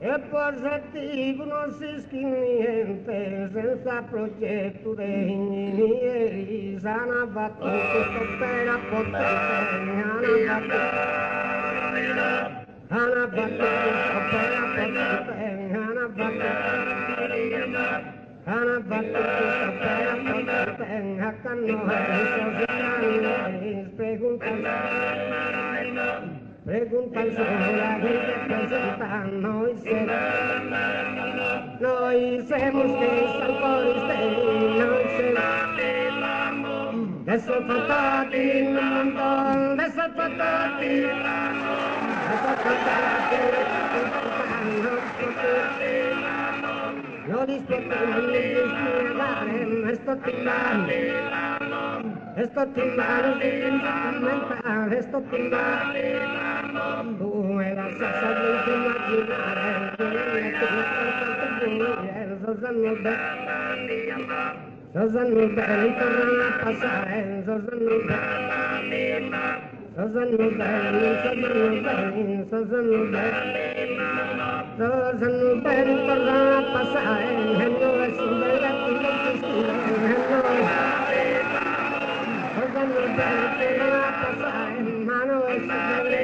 È positivo, non si niente, senza progetto dei ingegneri, sana battuta, sto per apportare, Hana battuta, sto per apportare, Hana battuta, sto per apportare, akan no hai, preguntan sobre la gente presentan, noi sabemos que están por usted, beso patati un montón, beso patati, no disfrutemos ni disfrutaremos, esto timbales de sentimental, esto timbales, tú eras esa de imaginar, Sozanu bel torna a passare, Sozanu bel torna a passare, hello es bella tu Sozanu bel torna a passare, mano es bella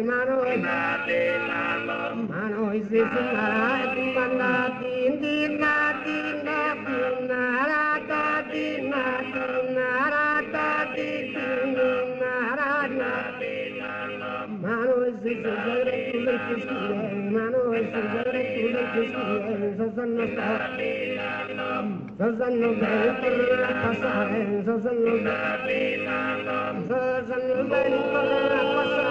mano es Sozanu bel torna a passare, Sozanu bel torna a passare,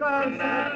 Cosa